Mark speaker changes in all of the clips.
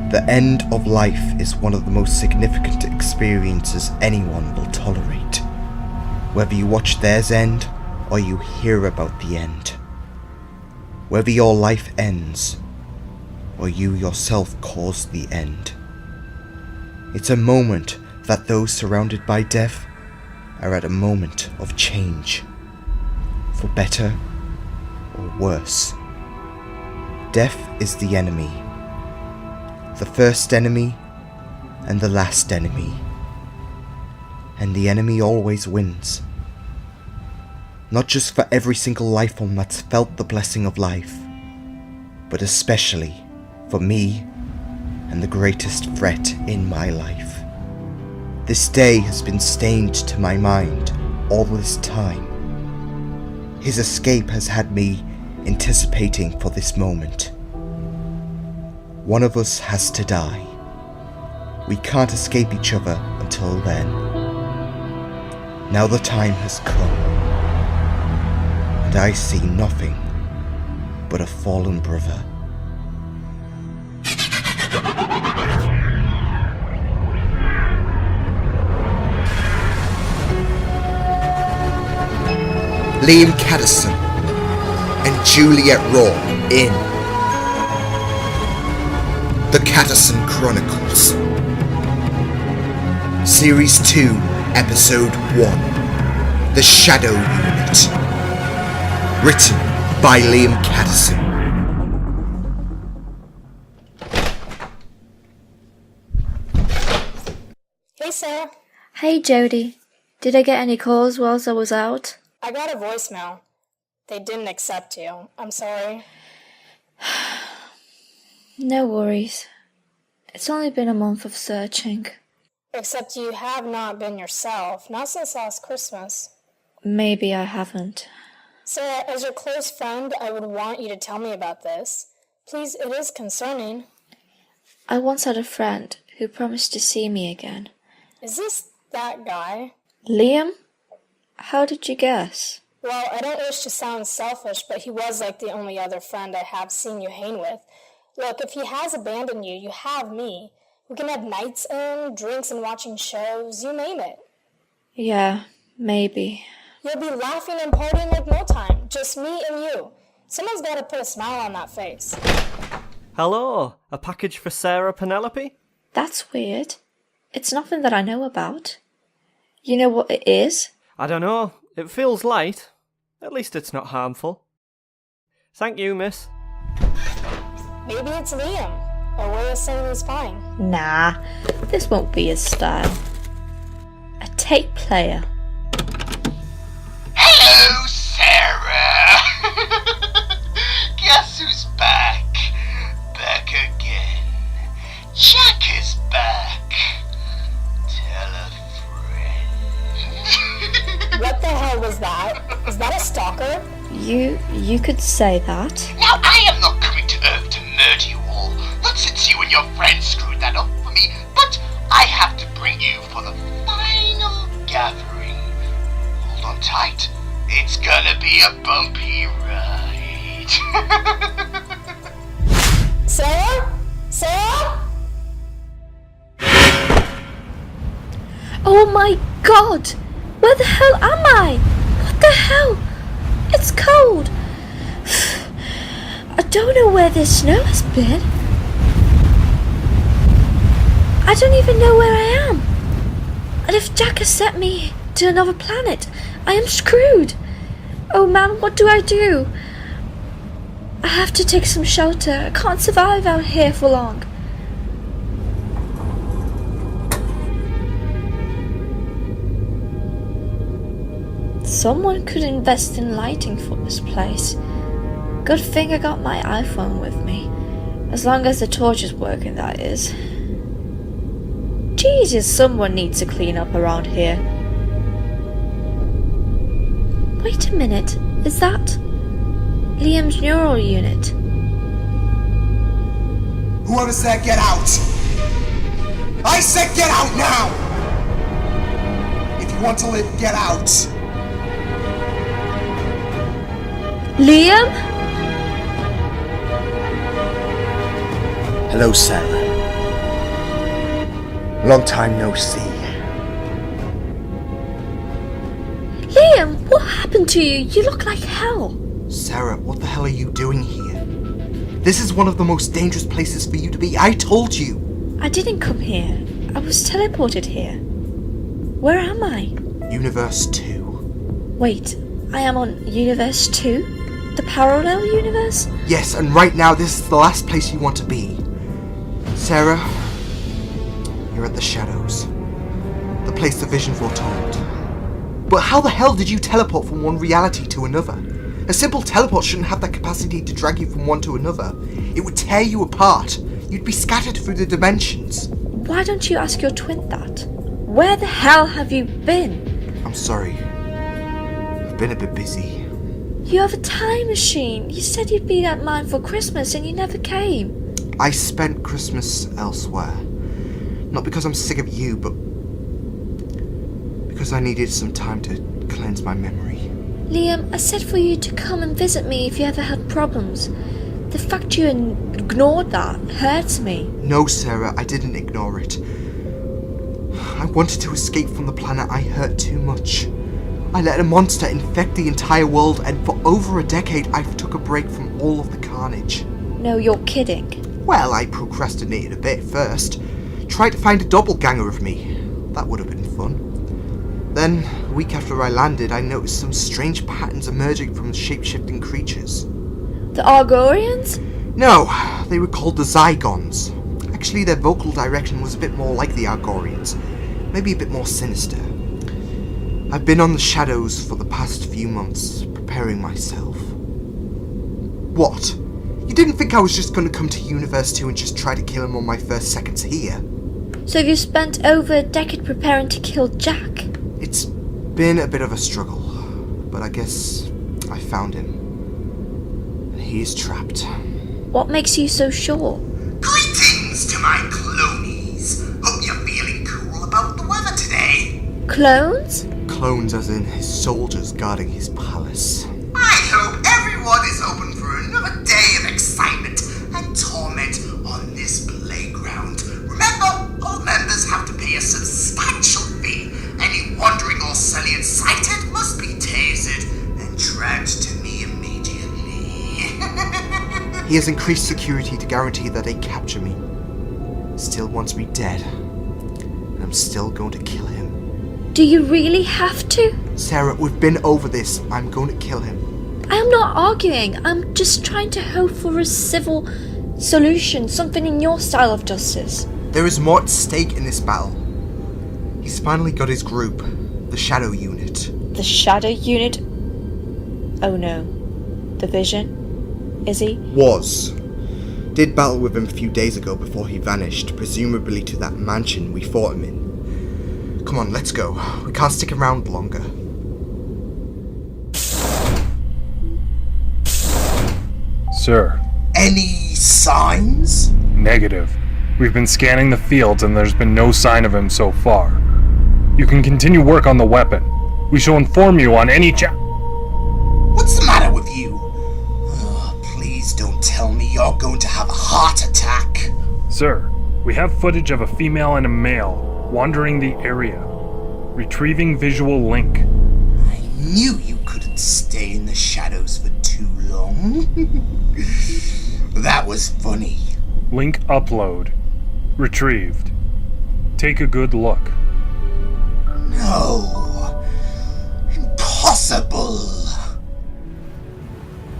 Speaker 1: The end of life is one of the most significant experiences anyone will tolerate. Whether you watch theirs end, or you hear about the end. Whether your life ends, or you yourself cause the end. It's a moment that those surrounded by death are at a moment of change. For better or worse. Death is the enemy. The first enemy and the last enemy. And the enemy always wins. Not just for every single life form that's felt the blessing of life, but especially for me and the greatest threat in my life. This day has been stained to my mind all this time. His escape has had me anticipating for this moment. One of us has to die. We can't escape each other until then. Now the time has come, and I see nothing but a fallen brother. Liam Catterson and Juliet Raw in The Catterson Chronicles, Series 2, Episode 1, The Shadow Unit. Written by Liam Catterson.
Speaker 2: Hey, Sarah.
Speaker 3: Hey, Jody. Did I get any calls whilst I was out?
Speaker 2: I got a voicemail. They didn't accept you. I'm sorry.
Speaker 3: No worries. It's only been a month of searching.
Speaker 2: Except you have not been yourself, not since last Christmas.
Speaker 3: Maybe I haven't.
Speaker 2: Sarah, as your close friend, I would want you to tell me about this. Please, it is concerning.
Speaker 3: I once had a friend who promised to see me again.
Speaker 2: Is this that guy?
Speaker 3: Liam? How did you guess?
Speaker 2: Well, I don't wish to sound selfish, but he was like the only other friend I have seen you hang with. Look, if he has abandoned you, you have me. We can have nights in, drinks and watching shows, you name it.
Speaker 3: Yeah, maybe.
Speaker 2: You'll be laughing and partying like no time, just me and you. Someone's got to put a smile on that face.
Speaker 4: Hello, a package for Sarah Penelope?
Speaker 3: That's weird. It's nothing that I know about. You know what it is?
Speaker 4: I don't know. It feels light. At least it's not harmful. Thank you, miss.
Speaker 2: Maybe it's Liam. A way of saying he's fine.
Speaker 3: Nah, this won't be his style. A tape player.
Speaker 5: Hello, Sarah! Guess who's back? Back again. Jack is back. Tell a friend.
Speaker 2: What the hell was that? Is that a stalker?
Speaker 3: You could say that.
Speaker 5: Now, I am not coming to Earth to murder you all. Not since you and your friends screwed that up for me, but I have to bring you for the final gathering. Hold on tight. It's gonna be a bumpy ride.
Speaker 2: Sarah? Sarah?
Speaker 3: Oh my god! Where the hell am I? What the hell? It's cold! I don't know where this snow has been. I don't even know where I am. And if Jack has sent me to another planet, I am screwed. Oh man, what do I do? I have to take some shelter. I can't survive out here for long. Someone could invest in lighting for this place. Good thing I got my iPhone with me. As long as the torch is working, that is. Jesus, someone needs to clean up around here. Wait a minute, is that Liam's neural unit?
Speaker 6: Whoever said get out! I said get out now! If you want to live, get out!
Speaker 3: Liam?
Speaker 1: Hello, Sarah. Long time no see.
Speaker 3: Liam, what happened to you? You look like hell.
Speaker 1: Sarah, what the hell are you doing here? This is one of the most dangerous places for you to be. I told you.
Speaker 3: I didn't come here. I was teleported here. Where am I?
Speaker 1: Universe 2.
Speaker 3: Wait, I am on Universe 2? The parallel universe?
Speaker 1: Yes, and right now this is the last place you want to be. Sarah, you're at the Shadows. The place the vision foretold. But how the hell did you teleport from one reality to another? A simple teleport shouldn't have that capacity to drag you from one to another. It would tear you apart. You'd be scattered through the dimensions.
Speaker 3: Why don't you ask your twin that? Where the hell have you been?
Speaker 1: I'm sorry. I've been a bit busy.
Speaker 3: You have a time machine. You said you'd be at mine for Christmas and you never came.
Speaker 1: I spent Christmas elsewhere. Not because I'm sick of you, but because I needed some time to cleanse my memory.
Speaker 3: Liam, I said for you to come and visit me if you ever had problems. The fact you ignored that hurts me.
Speaker 1: No, Sarah, I didn't ignore it. I wanted to escape from the planet I hurt too much. I let a monster infect the entire world, and for over a decade I've took a break from all of the carnage.
Speaker 3: No, you're kidding.
Speaker 1: Well, I procrastinated a bit first. Tried to find a doppelganger of me. That would have been fun. Then, a week after I landed, I noticed some strange patterns emerging from the shape-shifting creatures.
Speaker 3: The Argorians?
Speaker 1: No, they were called the Zygons. Actually, their vocal direction was a bit more like the Argorians. Maybe a bit more sinister. I've been on the Shadows for the past few months, preparing myself. What? You didn't think I was just going to come to Universe 2 and just try to kill him on my first seconds here?
Speaker 3: So you spent over a decade preparing to kill Jack?
Speaker 1: It's been a bit of a struggle, but I guess I found him. And he is trapped.
Speaker 3: What makes you so sure?
Speaker 5: Greetings to my clonies. Hope you're feeling cool about the weather today.
Speaker 3: Clones?
Speaker 1: Clones as in his soldiers guarding his palace.
Speaker 5: I hope everyone is open for another day of excitement and torment on this playground. Remember, all members have to pay a substantial fee. Any wandering or Cellian sighted must be tasered and dragged to me immediately.
Speaker 1: He has increased security to guarantee that they capture me. Still wants me dead. And I'm still going to kill him.
Speaker 3: Do you really have to?
Speaker 1: Sarah, we've been over this. I'm going to kill him.
Speaker 3: I am not arguing. I'm just trying to hope for a civil solution, something in your style of justice.
Speaker 1: There is more at stake in this battle. He's finally got his group, the Shadow Unit.
Speaker 3: The Shadow Unit? Oh no. The Vision? Is he?
Speaker 1: Was. Did battle with him a few days ago before he vanished, presumably to that mansion we fought him in. Come on, let's go. We can't stick around longer.
Speaker 7: Sir.
Speaker 6: Any signs?
Speaker 7: Negative. We've been scanning the fields and there's been no sign of him so far. You can continue work on the weapon. We shall inform you on any
Speaker 6: What's the matter with you? Oh, please don't tell me you're going to have a heart attack.
Speaker 7: Sir, we have footage of a female and a male wandering the area. Retrieving visual link.
Speaker 6: I knew you couldn't stay in the shadows for too long. That was funny.
Speaker 7: Link upload. Retrieved. Take a good look.
Speaker 6: No. Impossible.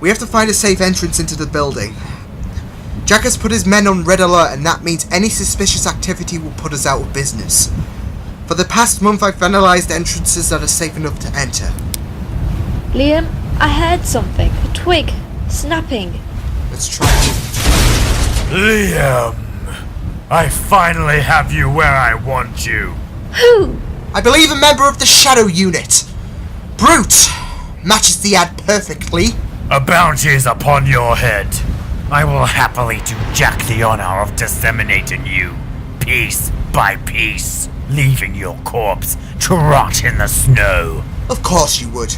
Speaker 1: We have to find a safe entrance into the building. Jack has put his men on red alert, and that means any suspicious activity will put us out of business. For the past month, I've analysed entrances that are safe enough to enter.
Speaker 3: Liam, I heard something. A twig. Snapping.
Speaker 1: Let's try it.
Speaker 8: Liam, I finally have you where I want you.
Speaker 3: Who?
Speaker 1: I believe a member of the Shadow Unit. Brute! Matches the ad perfectly.
Speaker 8: A bounty is upon your head. I will happily do Jack the honor of disseminating you, piece by piece, leaving your corpse to rot in the snow.
Speaker 1: Of course you would.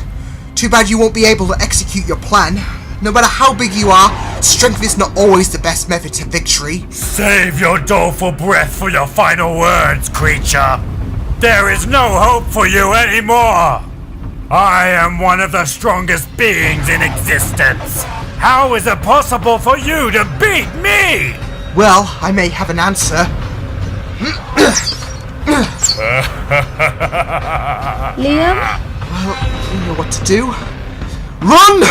Speaker 1: Too bad you won't be able to execute your plan. No matter how big you are,
Speaker 6: Strength is not always the best method to victory.
Speaker 8: Save your doleful breath for your final words, creature. There is no hope for you anymore. I am one of the strongest beings in existence. How is it possible for you to beat me?
Speaker 6: Well, I may have an answer.
Speaker 3: Liam?
Speaker 6: Well, you know what to do. Run!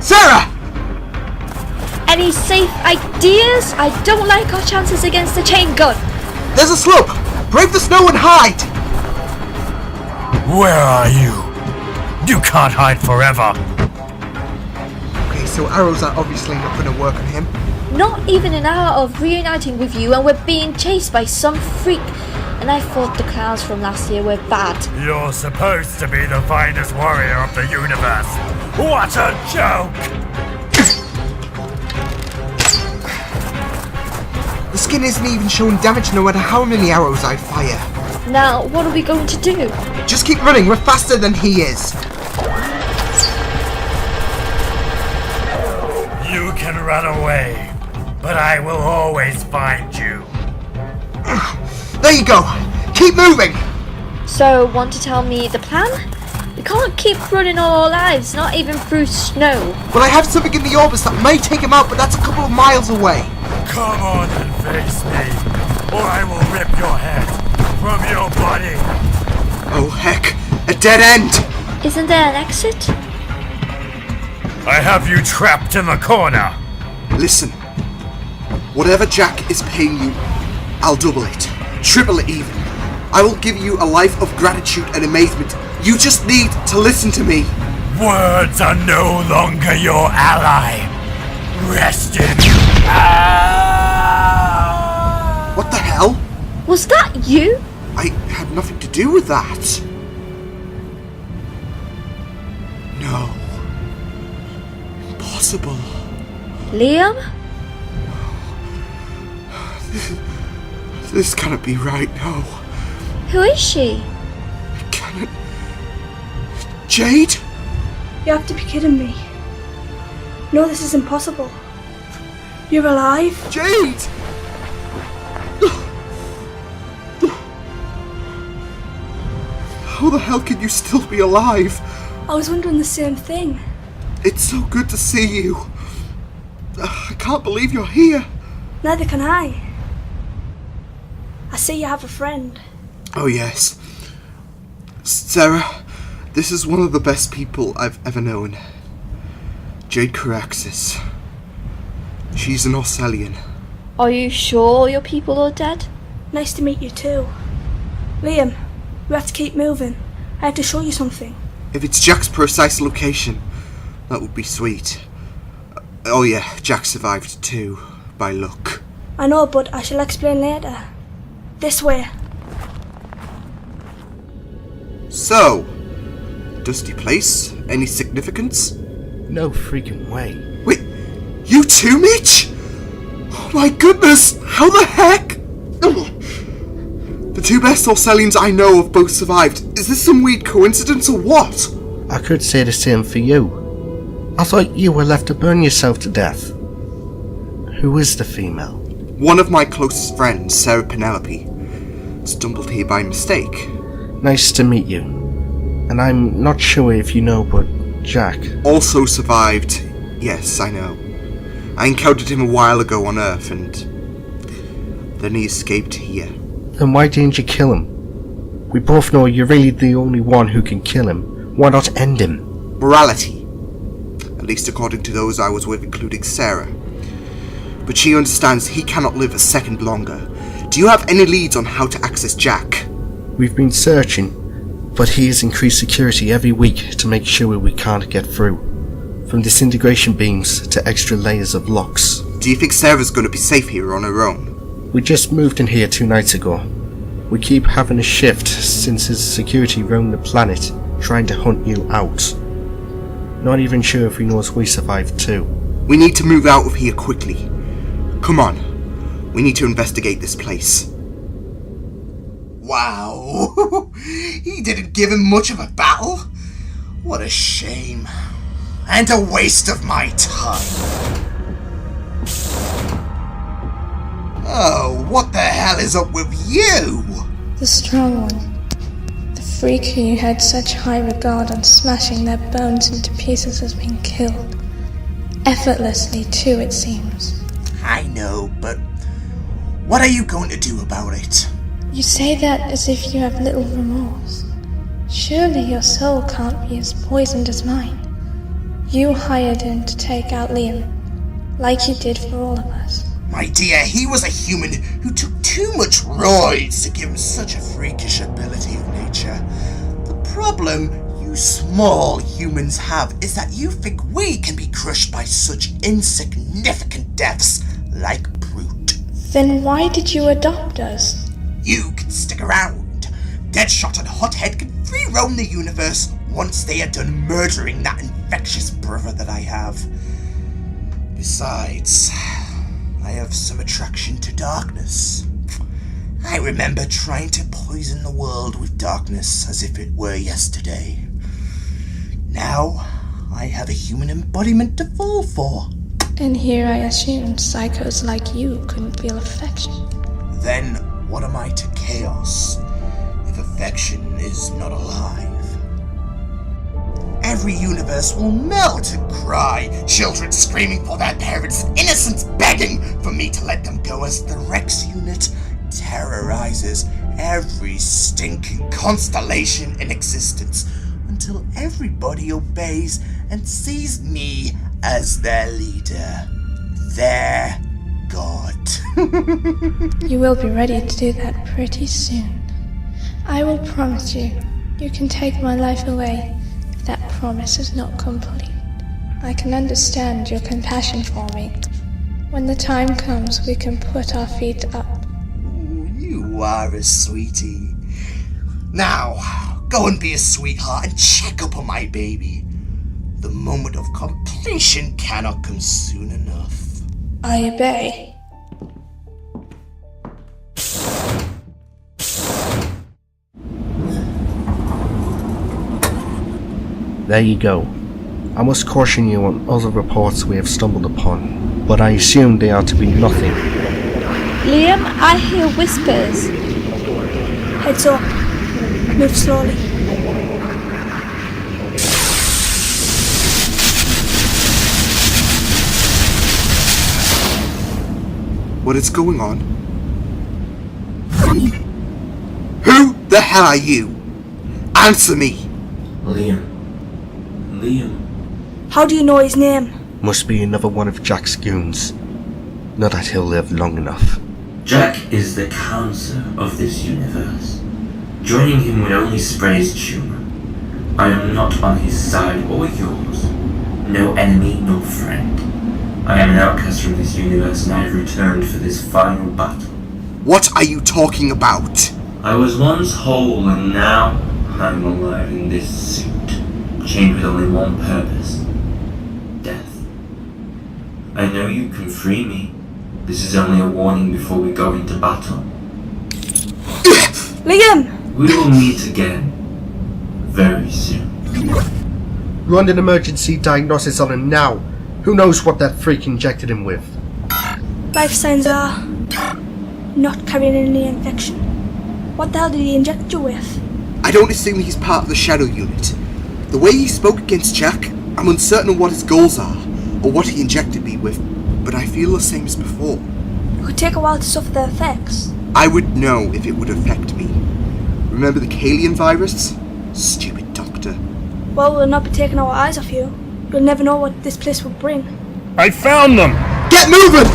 Speaker 6: Sarah!
Speaker 3: Any safe ideas? I don't like our chances against the chain gun.
Speaker 6: There's a slope! Brave the snow and hide!
Speaker 8: Where are you? You can't hide forever.
Speaker 6: Okay, so arrows are obviously not going to work on him.
Speaker 3: Not even an hour of reuniting with you and we're being chased by some freak. And I thought the clowns from last year were bad.
Speaker 8: You're supposed to be the finest warrior of the universe. What a joke!
Speaker 6: The skin isn't even showing damage no matter how many arrows I fire.
Speaker 3: Now, what are we going to do?
Speaker 6: Just keep running, we're faster than he is.
Speaker 8: You can run away, but I will always find you.
Speaker 6: There you go! Keep moving!
Speaker 3: So, want to tell me the plan? We can't keep running all our lives, not even through snow.
Speaker 6: Well, I have something in the orbits that may take him out, but that's a couple of miles away.
Speaker 8: Come on and face me, or I will rip your head from your body.
Speaker 6: Oh heck, a dead end!
Speaker 3: Isn't there an exit?
Speaker 8: I have you trapped in the corner.
Speaker 6: Listen, whatever Jack is paying you, I'll double it, triple it even. I will give you a life of gratitude and amazement. You just need to listen to me.
Speaker 8: Words are no longer your ally. Rest in
Speaker 6: What the hell?
Speaker 3: Was that you?
Speaker 6: I had nothing to do with that. No. Impossible.
Speaker 3: Liam?
Speaker 6: This cannot be right, no.
Speaker 3: Who is she?
Speaker 6: Can it? Jade?
Speaker 9: You have to be kidding me. No, this is impossible. You're alive?
Speaker 6: Jade! How the hell can you still be alive?
Speaker 9: I was wondering the same thing.
Speaker 6: It's so good to see you. I can't believe you're here.
Speaker 9: Neither can I. I see you have a friend.
Speaker 6: Oh yes. Sarah, this is one of the best people I've ever known. Jade Coraxis. She's an Orsalian.
Speaker 3: Are you sure your people are dead?
Speaker 9: Nice to meet you too. Liam, we have to keep moving. I have to show you something.
Speaker 6: If it's Jack's precise location, that would be sweet. Oh yeah, Jack survived too, by luck.
Speaker 9: I know, but I shall explain later. This way.
Speaker 6: So, dusty place? Any significance?
Speaker 10: No freaking way.
Speaker 6: Wait, you too, Mitch? Oh my goodness, how the heck? The two best Orsalians I know have both survived. Is this some weird coincidence or what?
Speaker 10: I could say the same for you. I thought you were left to burn yourself to death. Who is the female?
Speaker 6: One of my closest friends, Sarah Penelope, stumbled here by mistake.
Speaker 10: Nice to meet you. And I'm not sure if you know, but Jack
Speaker 6: also survived. Yes, I know. I encountered him a while ago on Earth, and then he escaped here.
Speaker 10: Then why didn't you kill him? We both know you're really the only one who can kill him. Why not end him?
Speaker 6: Morality. At least according to those I was with, including Sarah. But she understands he cannot live a second longer. Do you have any leads on how to access Jack?
Speaker 10: We've been searching, but he has increased security every week to make sure we can't get through. From disintegration beams to extra layers of locks.
Speaker 6: Do you think Sarah's going to be safe here on her own?
Speaker 10: We just moved in here 2 nights ago. We keep having a shift since his security roamed the planet, trying to hunt you out. Not even sure if he knows we survived too.
Speaker 6: We need to move out of here quickly. Come on. We need to investigate this place. Wow. He didn't give him much of a battle. What a shame. And a waste of my time. Oh, what the hell is up with you?
Speaker 2: The strong one. The freak who you had such high regard on smashing their bones into pieces has been killed. Effortlessly, too, it seems.
Speaker 6: I know, but what are you going to do about it?
Speaker 2: You say that as if you have little remorse. Surely your soul can't be as poisoned as mine. You hired him to take out Liam, like you did for all of us.
Speaker 6: My dear, he was a human who took too much roids to give him such a freakish ability of nature. The problem you small humans have is that you think we can be crushed by such insignificant deaths like Brute.
Speaker 2: Then why did you adopt us?
Speaker 6: You can stick around. Deadshot and Hothead can free roam the universe once they are done murdering that infectious brother that I have. Besides, I have some attraction to darkness. I remember trying to poison the world with darkness as if it were yesterday. Now, I have a human embodiment to fall for.
Speaker 2: And here I assumed psychos like you couldn't feel affection.
Speaker 6: Then what am I to chaos if affection is not alive? Every universe will melt and cry, children screaming for their parents, innocents begging for me to let them go as the Rex unit terrorizes every stinking constellation in existence until everybody obeys and sees me as their leader, their god.
Speaker 2: You will be ready to do that pretty soon. I will promise you, you can take my life away. That promise is not complete. I can understand your compassion for me. When the time comes, we can put our feet up.
Speaker 6: Ooh, you are a sweetie. Now, go and be a sweetheart and check up on my baby. The moment of completion cannot come soon enough.
Speaker 2: I obey.
Speaker 10: There you go. I must caution you on other reports we have stumbled upon, but I assume they are to be nothing.
Speaker 3: Liam, I hear whispers.
Speaker 9: Heads up. Move slowly.
Speaker 6: What is going on? Who the hell are you? Answer me!
Speaker 11: Liam.
Speaker 9: How do you know his name?
Speaker 10: Must be another one of Jack's goons. Not that he'll live long enough.
Speaker 11: Jack is the counselor of this universe. Joining him would only spread his tumor. I am not on his side or yours. No enemy nor friend. I am an outcast from this universe and I have returned for this final battle.
Speaker 6: What are you talking about?
Speaker 11: I was once whole and now I'm alive in this suit. Chained with only one purpose. Death. I know you can free me. This is only a warning before we go into battle.
Speaker 9: Liam!
Speaker 11: We will meet again. Very soon.
Speaker 10: Run an emergency diagnosis on him now. Who knows what that freak injected him with?
Speaker 9: Life signs are not carrying any infection. What the hell did he inject you with?
Speaker 6: I don't assume he's part of the Shadow Unit. The way he spoke against Jack, I'm uncertain of what his goals are, or what he injected me with, but I feel the same as before.
Speaker 9: It could take a while to suffer the effects.
Speaker 6: I would know if it would affect me. Remember the Kalian virus? Stupid doctor.
Speaker 9: Well, we'll not be taking our eyes off you. You'll never know what this place will bring.
Speaker 7: I found them!
Speaker 6: Get moving!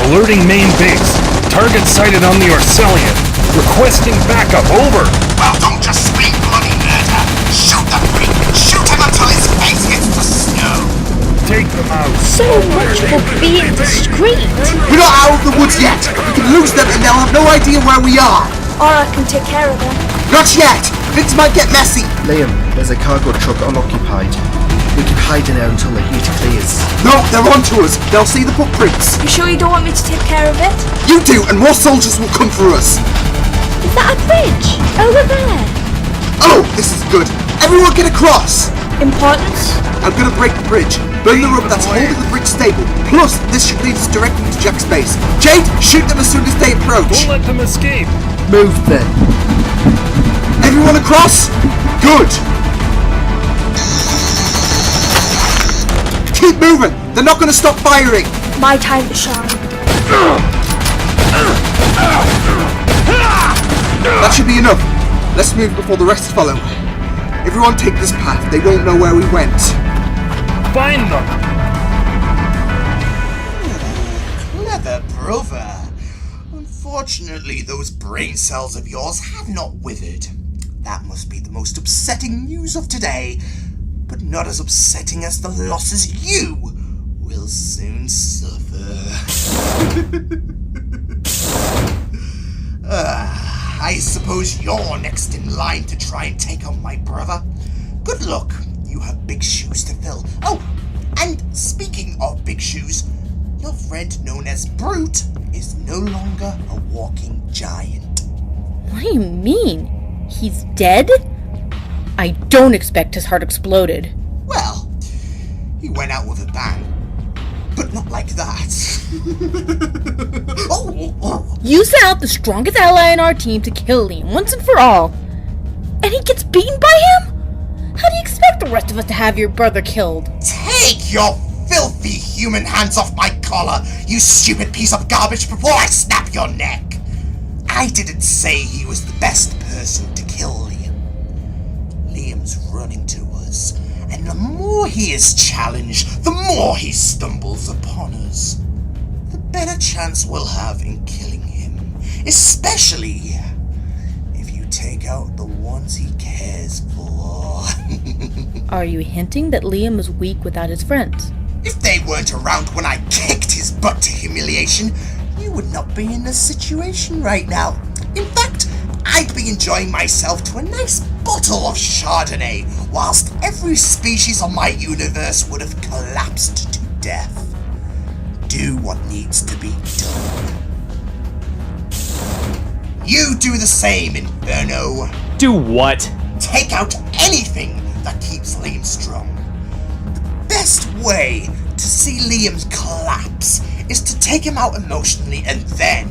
Speaker 7: Alerting main base. Target sighted on the Orcelian. Requesting backup, over!
Speaker 5: Well, don't just scream bloody murder! Shoot the freak! Shoot him until his face hits the snow!
Speaker 7: Take them out!
Speaker 3: So much for being discreet!
Speaker 6: We're not out of the woods yet! We can lose them and they'll have no idea where we are!
Speaker 9: Or I can take care of them.
Speaker 6: Not yet! Things might get messy!
Speaker 10: Liam, there's a cargo truck unoccupied. We can hide in there until the heat clears.
Speaker 6: No, they're onto us. They'll see the footprints.
Speaker 9: You sure you don't want me to take care of it?
Speaker 6: You do, and more soldiers will come for us.
Speaker 3: Is that a bridge? Over there?
Speaker 6: Oh, this is good. Everyone get across.
Speaker 9: Importance?
Speaker 6: I'm gonna break the bridge. Burn the rope that's holding the bridge stable. Plus, this should lead us directly to Jack's base. Jade, shoot them as soon as they approach.
Speaker 7: Don't let them escape.
Speaker 10: Move then.
Speaker 6: Everyone across? Good. Keep moving. They're not gonna stop firing.
Speaker 9: My time to shine.
Speaker 6: That should be enough. Let's move before the rest follow. Everyone take this path. They won't know where we went.
Speaker 7: Find them.
Speaker 6: Clever brother. Unfortunately, those brain cells of yours have not withered. That must be the most upsetting news of today, but not as upsetting as the losses you will soon suffer. I suppose you're next in line to try and take on my brother. Good luck. You have big shoes to fill. Oh, and speaking of big shoes, your friend known as Brute is no longer a walking giant.
Speaker 12: What do you mean? He's dead? I don't expect his heart exploded.
Speaker 6: Well, he went out with a bang. But not like that. Oh.
Speaker 12: You sent out the strongest ally in our team to kill Liam once and for all. And he gets beaten by him? How do you expect the rest of us to have your brother killed?
Speaker 6: Take your filthy human hands off my collar, you stupid piece of garbage, before I snap your neck! I didn't say he was the best person to kill Liam. Liam's running to us, and the more he is challenged, the more he stumbles upon us. The better chance we'll have in killing him, especially if you take out the ones he cares for.
Speaker 12: Are you hinting that Liam is weak without his friends?
Speaker 6: If they weren't around when I kicked his butt to humiliation, you would not be in this situation right now. In fact, I'd be enjoying myself to a nice bottle of Chardonnay, whilst every species on my universe would have collapsed to death. Do what needs to be done. You do the same, Inferno.
Speaker 13: Do what?
Speaker 6: Take out anything that keeps Liam strong. The best way to see Liam collapse is to take him out emotionally, and then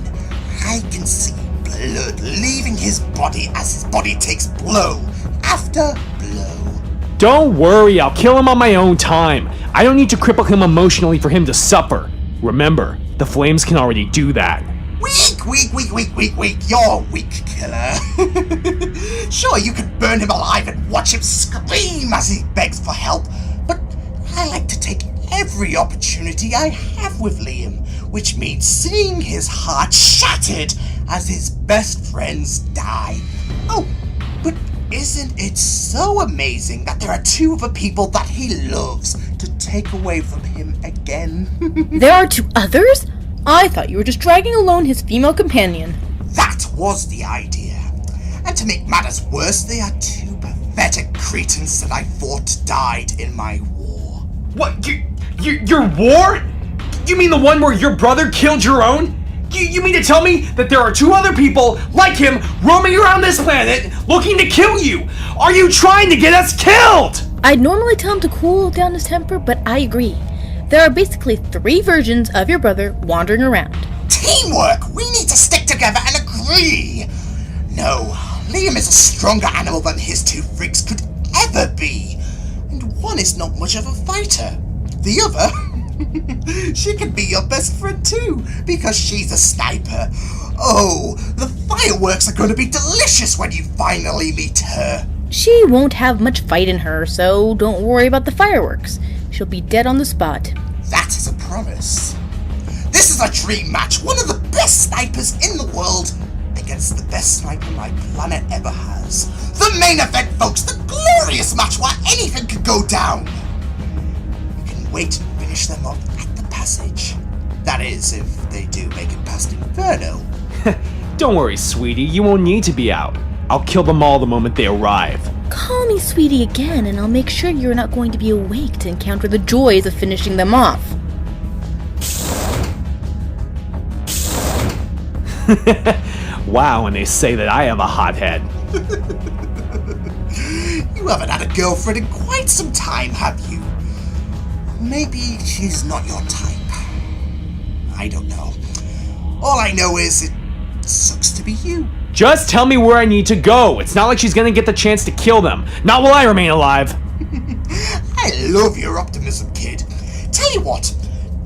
Speaker 6: I can see blood leaving his body as his body takes blow after blow.
Speaker 13: Don't worry, I'll kill him on my own time. I don't need to cripple him emotionally for him to suffer. Remember, the flames can already do that.
Speaker 6: Weak. You're weak, killer. Sure, you could burn him alive and watch him scream as he begs for help, but I like to take every opportunity I have with Liam, which means seeing his heart shattered as his best friends die. Oh, but isn't it so amazing that there are two other people that he loves to take away from him again?
Speaker 12: There are two others? I thought you were just dragging alone his female companion.
Speaker 6: That was the idea. And to make matters worse, they are two pathetic cretins that I thought died in my war.
Speaker 13: What? Your war? You mean the one where your brother killed your own? You mean to tell me that there are two other people like him roaming around this planet looking to kill you? Are you trying to get us killed?
Speaker 12: I'd normally tell him to cool down his temper, but I agree. There are basically 3 versions of your brother wandering around.
Speaker 6: Teamwork! We need to stick together and agree! No, Liam is a stronger animal than his 2 freaks could ever be. And one is not much of a fighter. The other, she could be your best friend too, because she's a sniper. Oh, the fireworks are going to be delicious when you finally meet her.
Speaker 12: She won't have much fight in her, so don't worry about the fireworks. She'll be dead on the spot.
Speaker 6: That is a promise. This is a dream match. One of the best snipers in the world against the best sniper my planet ever has. The main event, folks. The glorious match where anything could go down. You can wait and finish them off at the passage. That is, if they do make it past Inferno.
Speaker 13: Don't worry, sweetie. You won't need to be out. I'll kill them all the moment they arrive.
Speaker 12: Call me sweetie again, and I'll make sure you're not going to be awake to encounter the joys of finishing them off.
Speaker 13: Wow, and they say that I have a hot head.
Speaker 6: You haven't had a girlfriend in quite some time, have you? Maybe she's not your type. I don't know. All I know is it sucks to be you.
Speaker 13: Just tell me where I need to go. It's not like she's gonna get the chance to kill them. Not while I remain alive.
Speaker 6: I love your optimism, kid. Tell you what,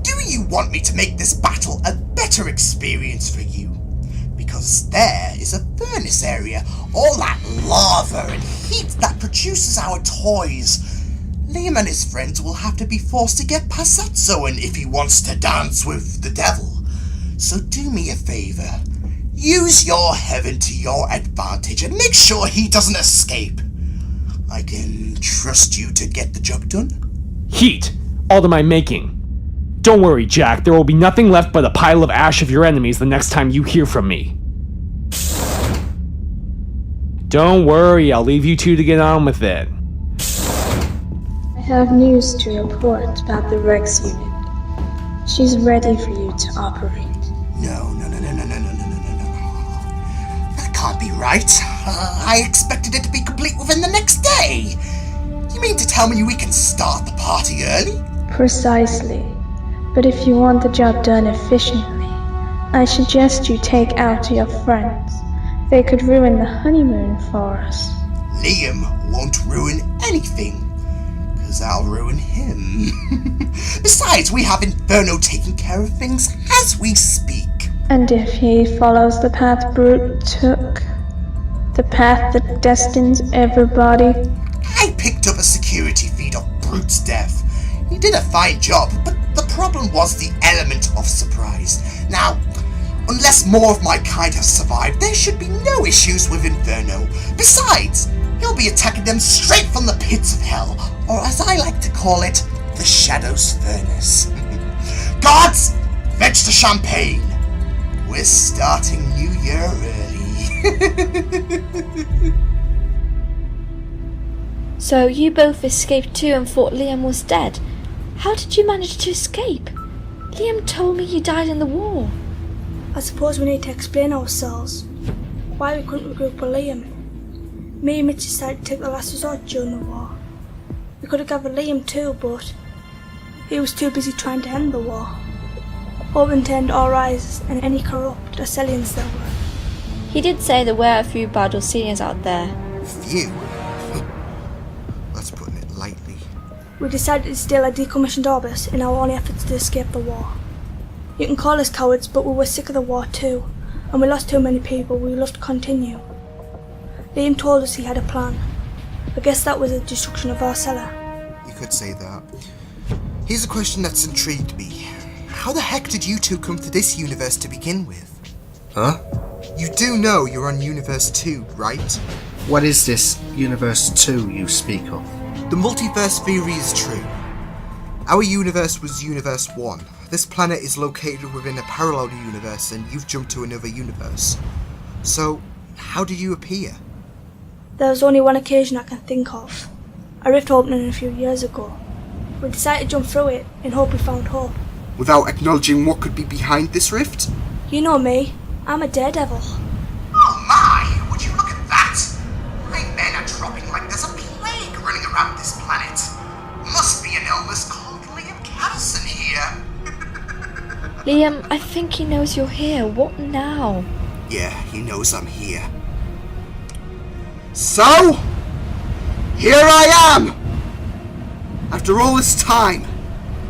Speaker 6: do you want me to make this battle a better experience for you? Because there is a furnace area, all that lava and heat that produces our toys. Liam and his friends will have to be forced to get past that zone if he wants to dance with the devil. So do me a favour. Use your heaven to your advantage and make sure he doesn't escape. I can trust you to get the job done.
Speaker 13: Heat, all to my making. Don't worry, Jack, there will be nothing left but a pile of ash of your enemies the next time you hear from me. Don't worry, I'll leave you two to get on with it.
Speaker 14: I have news to report about the Rex unit. She's ready for you to operate.
Speaker 6: No. That can't be right. I expected it to be complete within the next day. You mean to tell me we can start the party early?
Speaker 14: Precisely. But if you want the job done efficiently, I suggest you take out your friends. They could ruin the honeymoon for us.
Speaker 6: Liam won't ruin anything, because I'll ruin him. Besides, we have Inferno taking care of things as we speak.
Speaker 14: And if he follows the path Brute took, the path that destines everybody?
Speaker 6: I picked up a security feed of Brute's death. He did a fine job, but the problem was the element of surprise. Now, unless more of my kind have survived, there should be no issues with Inferno. Besides, he'll be attacking them straight from the pits of hell, or as I like to call it, the Shadow's Furnace. Guards, fetch the champagne. We're starting New Year early.
Speaker 3: So you both escaped too and thought Liam was dead. How did you manage to escape? Liam told me you died in the war.
Speaker 9: I suppose we need to explain ourselves. Why we couldn't regroup with Liam. Me and Mitch decided to take the last resort during the war. We could have gathered Liam too, but he was too busy trying to end the war, hoping to end all rises and any corrupt Arcellians there were.
Speaker 3: He did say there were a few bad Orsinians out there.
Speaker 6: Few? That's putting it lightly.
Speaker 9: We decided to steal a decommissioned Orbis in our only efforts to escape the war. You can call us cowards, but we were sick of the war too, and we lost too many people we loved to continue. Liam told us he had a plan. I guess that was the destruction of Arcella.
Speaker 6: You could say that. Here's a question that's intrigued me. How the heck did you two come to this universe to begin with?
Speaker 10: Huh?
Speaker 6: You do know you're on Universe 2, right?
Speaker 10: What is this Universe 2 you speak of?
Speaker 6: The multiverse theory is true. Our universe was Universe 1. This planet is located within a parallel universe and you've jumped to another universe. So, how did you appear?
Speaker 9: There was only one occasion I can think of. A rift opening a few years ago. We decided to jump through it in hope we found hope.
Speaker 6: Without acknowledging what could be behind this rift?
Speaker 9: You know me, I'm a daredevil.
Speaker 6: Oh my, would you look at that? My men are dropping like there's a plague running around this planet. Must be an illness called Liam Catterson here.
Speaker 3: Liam, I think he knows you're here. What now?
Speaker 6: Yeah, he knows I'm here. So, here I am! After all this time,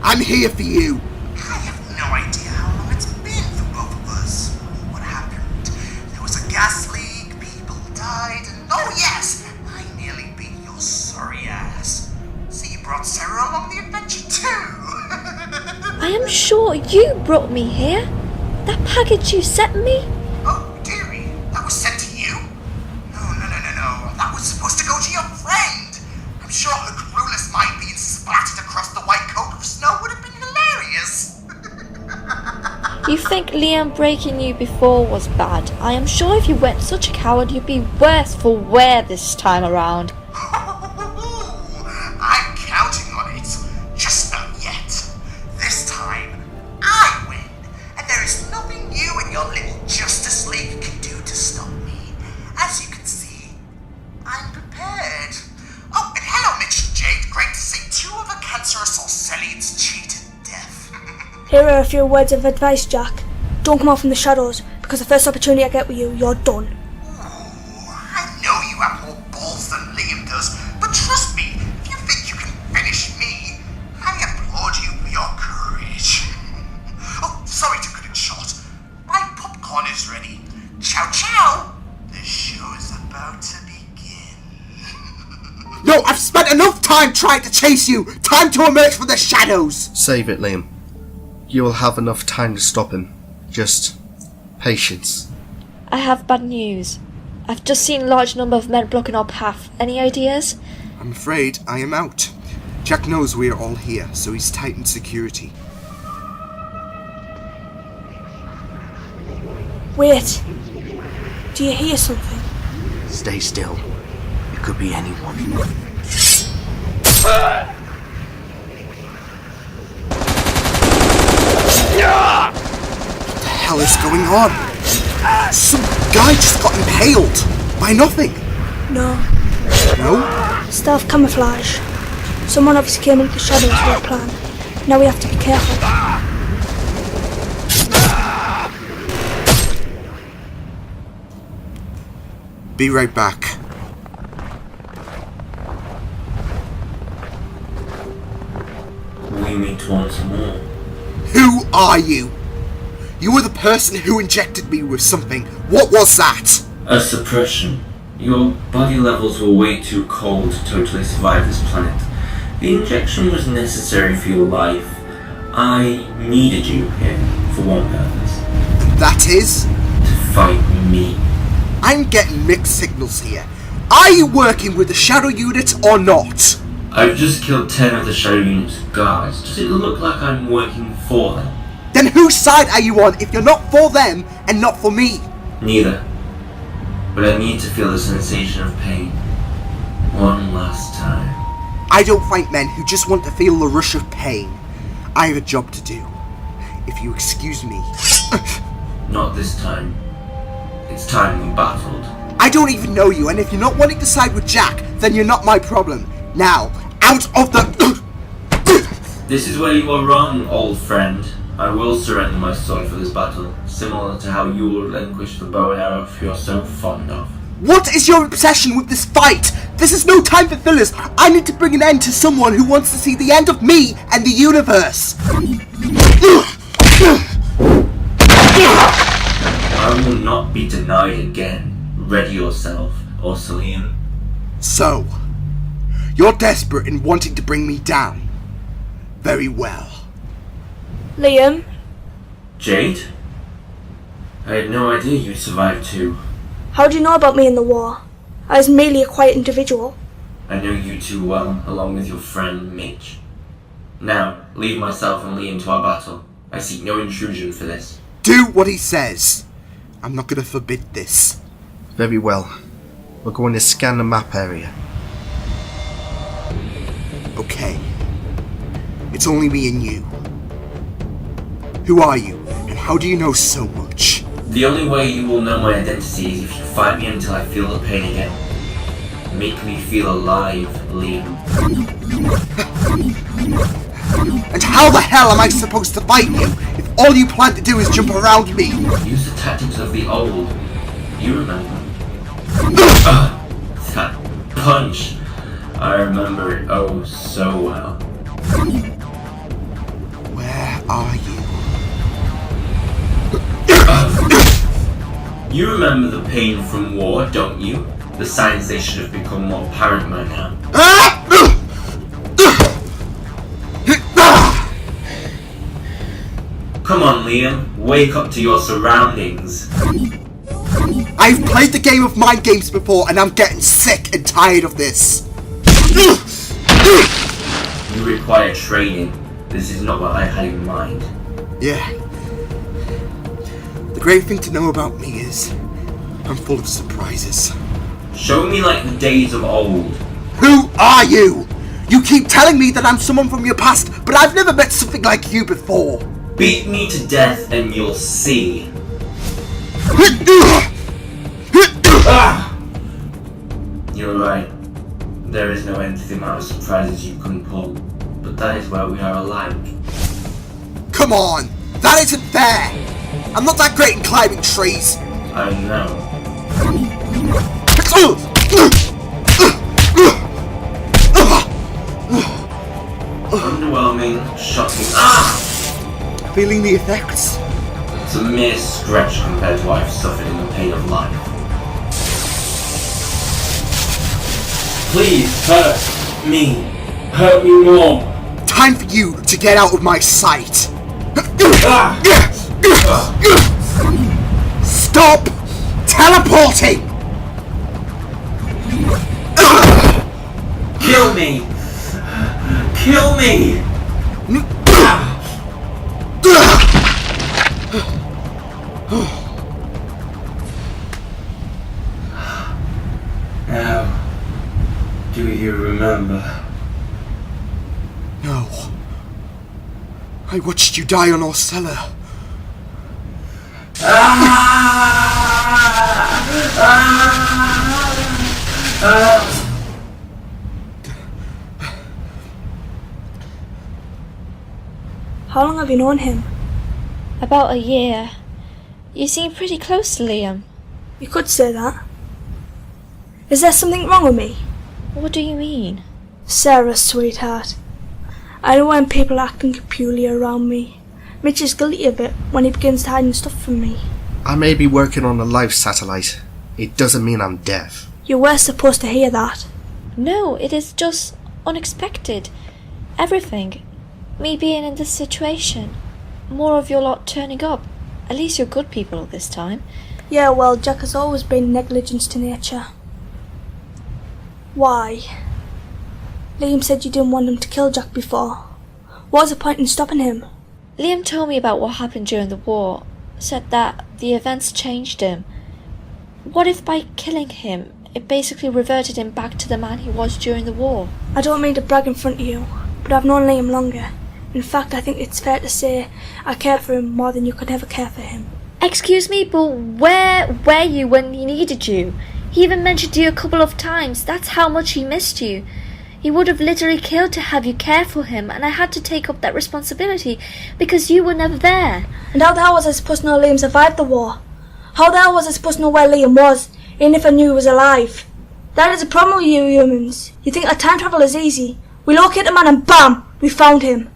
Speaker 6: I'm here for you. I have no idea how long it's been for both of us. What happened? There was a gas leak, people died, and oh yes, I nearly beat your sorry ass. So you brought Sarah along the adventure too?
Speaker 3: I am sure you brought me here. That package you sent me?
Speaker 6: Oh, dearie, that was sent to you? No. That was supposed to go to your friend. I'm sure her clueless mind being splattered across the white coat of snow would have been hilarious.
Speaker 3: Do you think Liam breaking you before was bad? I am sure if you weren't such a coward, you'd be worse for wear this time around.
Speaker 6: I'm counting on it. Just not yet. This time, I win. And there is nothing you and your little Justice League can do to stop me. As you can see, I'm prepared. Oh, and hello, Mitch and Jade. Great to see two of the cancerous Orcellians cheated death.
Speaker 9: Here are a few words of advice, Jack. Don't come out from the shadows, because the first opportunity I get with you, you're done.
Speaker 6: I know you have more balls than Liam does, but trust me, if you think you can finish me, I applaud you for your courage. Oh, sorry to cut it short. My popcorn is ready. Ciao, ciao. The show is about to begin.
Speaker 15: No, I've spent enough time trying to chase you. Time to emerge from the shadows.
Speaker 10: Save it, Liam. You will have enough time to stop him. Just patience.
Speaker 3: I have bad news. I've just seen a large number of men blocking our path. Any ideas?
Speaker 15: I'm afraid I am out. Jack knows we are all here, so he's tightened security.
Speaker 9: Wait. Do you hear something?
Speaker 6: Stay still. It could be anyone.
Speaker 15: What the hell is going on? Some guy just got impaled by nothing.
Speaker 9: No.
Speaker 15: No?
Speaker 9: Stealth camouflage. Someone obviously came into the shadows with a plan. Now we have to be careful.
Speaker 15: Be right back.
Speaker 11: We meet once more.
Speaker 15: Who are you? You were the person who injected me with something. What was that?
Speaker 11: A suppression. Your body levels were way too cold to totally survive this planet. The injection was necessary for your life. I needed you here for one purpose.
Speaker 15: And that is?
Speaker 11: To fight me.
Speaker 15: I'm getting mixed signals here. Are you working with the Shadow Unit or not?
Speaker 11: I've just killed 10 of the Shadow Unit's guards. Does it look like I'm working for them?
Speaker 15: Then whose side are you on if you're not for them and not for me?
Speaker 11: Neither. But I need to feel the sensation of pain. One last time.
Speaker 15: I don't fight men who just want to feel the rush of pain. I have a job to do. If you excuse me.
Speaker 11: Not this time. It's time we battled.
Speaker 15: I don't even know you, and if you're not wanting to side with Jack, then you're not my problem. Now, out of the...
Speaker 11: This is where you are wrong, old friend. I will surrender my sword for this battle, similar to how you will relinquish the bow and arrow you're so fond of.
Speaker 15: What is your obsession with this fight? This is no time for fillers. I need to bring an end to someone who wants to see the end of me and the universe.
Speaker 11: I will not be denied again. Ready yourself, Orcellian.
Speaker 15: So, you're desperate in wanting to bring me down. Very well.
Speaker 9: Liam?
Speaker 11: Jade? I had no idea you survived too.
Speaker 9: How do you know about me in the war? I was merely a quiet individual.
Speaker 11: I know you too well, along with your friend Mitch. Now, leave myself and Liam to our battle. I seek no intrusion for this.
Speaker 15: Do what he says. I'm not going to forbid this.
Speaker 10: Very well. We're going to scan the map area.
Speaker 15: Okay. It's only me and you. Who are you, and how do you know so much?
Speaker 11: The only way you will know my identity is if you fight me until I feel the pain again. Make me feel alive, Liam.
Speaker 15: And how the hell am I supposed to fight you if all you plan to do is jump around me?
Speaker 11: Use the tactics of the old. You remember? That punch. I remember it oh so well.
Speaker 15: Where are you?
Speaker 11: You remember the pain from war, don't you? The signs they should have become more apparent by now. Come on, Liam. Wake up to your surroundings.
Speaker 15: I've played the game of mind games before, and I'm getting sick and tired of this.
Speaker 11: You require training. This is not what I had in mind.
Speaker 15: Yeah.
Speaker 6: great thing to know about me is I'm full of surprises.
Speaker 11: Show me like the days of old.
Speaker 15: Who are you? You keep telling me that I'm someone from your past, but I've never met something like you before.
Speaker 11: Beat me to death and you'll see. You're right. There is no end to the amount of surprises you can pull, but that is why we are alike.
Speaker 15: Come on! That isn't fair! I'm not that great in climbing trees!
Speaker 11: I know. Underwhelming, shocking.
Speaker 15: Feeling the effects?
Speaker 11: It's a mere scratch compared to what I've suffered in the pain of life. Please, hurt me. Hurt me more.
Speaker 15: Time for you to get out of my sight. Stop teleporting!
Speaker 11: Kill me! Kill me! Now, do you remember?
Speaker 15: No. I watched you die on Orcella.
Speaker 9: How long have you known him?
Speaker 3: About a year. You seem pretty close to Liam.
Speaker 9: You could say that. Is there something wrong with me?
Speaker 3: What do you mean?
Speaker 9: Sarah, sweetheart. I know when people are acting peculiar around me. Mitch is guilty of it when he begins hiding stuff from me.
Speaker 10: I may be working on a life satellite. It doesn't mean I'm deaf.
Speaker 9: You were supposed to hear that.
Speaker 3: No, it is just unexpected. Everything. Me being in this situation. More of your lot turning up. At least you're good people this time.
Speaker 9: Yeah, well, Jack has always been negligence to nature. Why? Liam said you didn't want him to kill Jack before. What was the point in stopping him?
Speaker 3: Liam told me about what happened during the war. Said that the events changed him. What if by killing him, it basically reverted him back to the man he was during the war?
Speaker 9: I don't mean to brag in front of you, but I've known Liam longer. In fact, I think it's fair to say I cared for him more than you could ever care for him.
Speaker 3: Excuse me, but where were you when he needed you? He even mentioned you a couple of times. That's how much he missed you. He would have literally killed to have you care for him, and I had to take up that responsibility because you were never there.
Speaker 9: And how the hell was I supposed to know Liam survived the war? How the hell was I supposed to know where Liam was, even if I knew he was alive? That is the problem with you humans. You think that time travel is easy. We locate a man and BAM! We found him.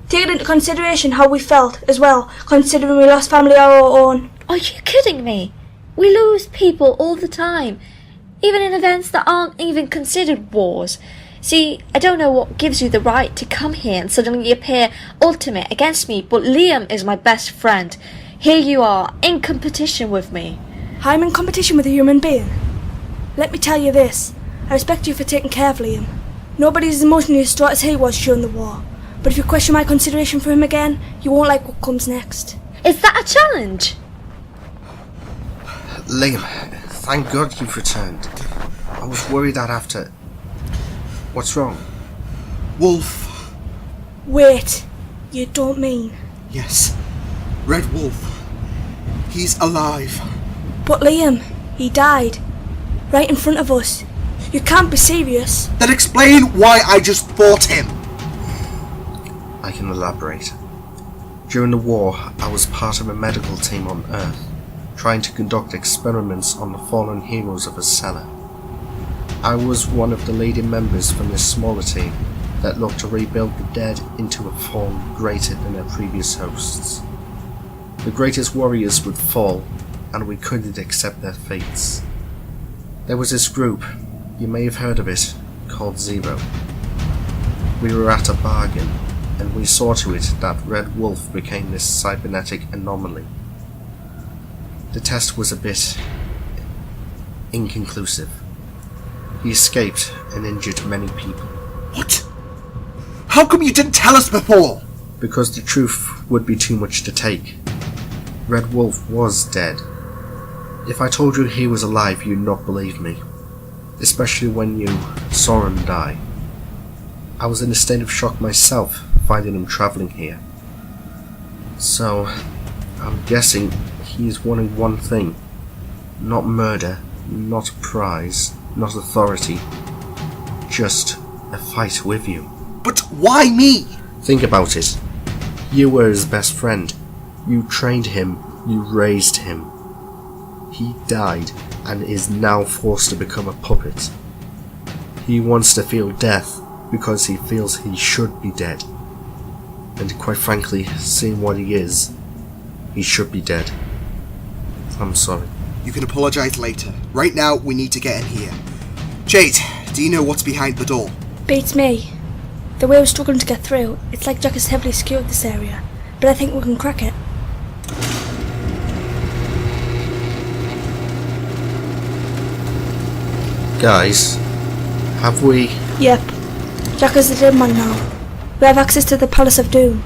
Speaker 9: Take it into consideration how we felt as well, considering we lost family of our own.
Speaker 3: Are you kidding me? We lose people all the time, even in events that aren't even considered wars. See, I don't know what gives you the right to come here and suddenly appear ultimate against me, but Liam is my best friend. Here you are, in competition with me.
Speaker 9: I'm in competition with a human being. Let me tell you this, I respect you for taking care of Liam. Nobody is emotionally distraught as he was during the war. But if you question my consideration for him again, you won't like what comes next.
Speaker 3: Is that a challenge?
Speaker 10: Liam, thank God you've returned. I was worried that after... What's wrong?
Speaker 6: Wolf.
Speaker 9: Wait, you don't mean...
Speaker 6: Yes, Red Wolf. He's alive.
Speaker 9: But Liam, he died. Right in front of us. You can't be serious.
Speaker 15: Then explain why I just fought him.
Speaker 10: I can elaborate. During the war, I was part of a medical team on Earth, trying to conduct experiments on the fallen heroes of Orcella. I was one of the leading members from this smaller team that looked to rebuild the dead into a form greater than their previous hosts. The greatest warriors would fall, and we couldn't accept their fates. There was this group, you may have heard of it, called Zero. We were at a bargain, and we saw to it that Red Wolf became this cybernetic anomaly. The test was a bit inconclusive. He escaped and injured many people.
Speaker 15: What? How come you didn't tell us before?
Speaker 10: Because the truth would be too much to take. Red Wolf was dead. If I told you he was alive, you'd not believe me. Especially when you saw him die. I was in a state of shock myself, finding him travelling here. So, I'm guessing he's wanting one thing. Not murder, not a prize, not authority. Just a fight with you.
Speaker 15: But why me?
Speaker 10: Think about it. You were his best friend. You trained him, you raised him. He died and is now forced to become a puppet. He wants to feel death because he feels he should be dead. And quite frankly, seeing what he is, he should be dead. I'm sorry.
Speaker 15: You can apologise later. Right now, we need to get in here. Jade, do you know what's behind the door?
Speaker 9: Beats me. The way we're struggling to get through, it's like Jack has heavily secured this area. But I think we can crack it.
Speaker 10: Guys, have we...
Speaker 9: Yep. Jack is the dead man now. We have access to the Palace of Doom.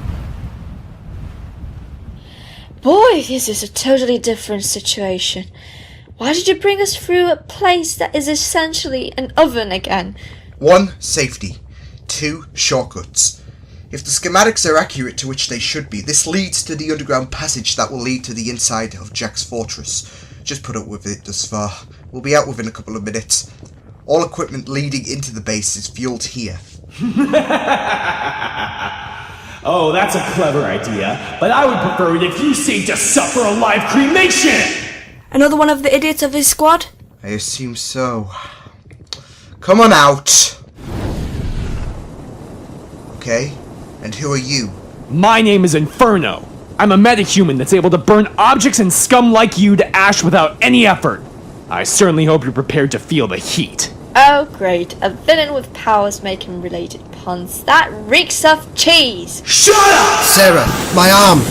Speaker 3: Boy, this is a totally different situation. Why did you bring us through a place that is essentially an oven again?
Speaker 1: 1. Safety. 2. Shortcuts. If the schematics are accurate to which they should be, this leads to the underground passage that will lead to the inside of Jack's fortress. Just put up with it thus far. We'll be out within a couple of minutes. All equipment leading into the base is fueled here.
Speaker 13: Oh, that's a clever idea, but I would prefer it if you seemed to suffer a live cremation!
Speaker 9: Another one of the idiots of his squad?
Speaker 1: I assume so. Come on out! Okay, and who are you?
Speaker 13: My name is Inferno. I'm a metahuman that's able to burn objects and scum like you to ash without any effort. I certainly hope you're prepared to feel the heat.
Speaker 3: Oh great, a villain with powers making related puns. That reeks of cheese!
Speaker 13: Shut up!
Speaker 10: Sarah, my arm!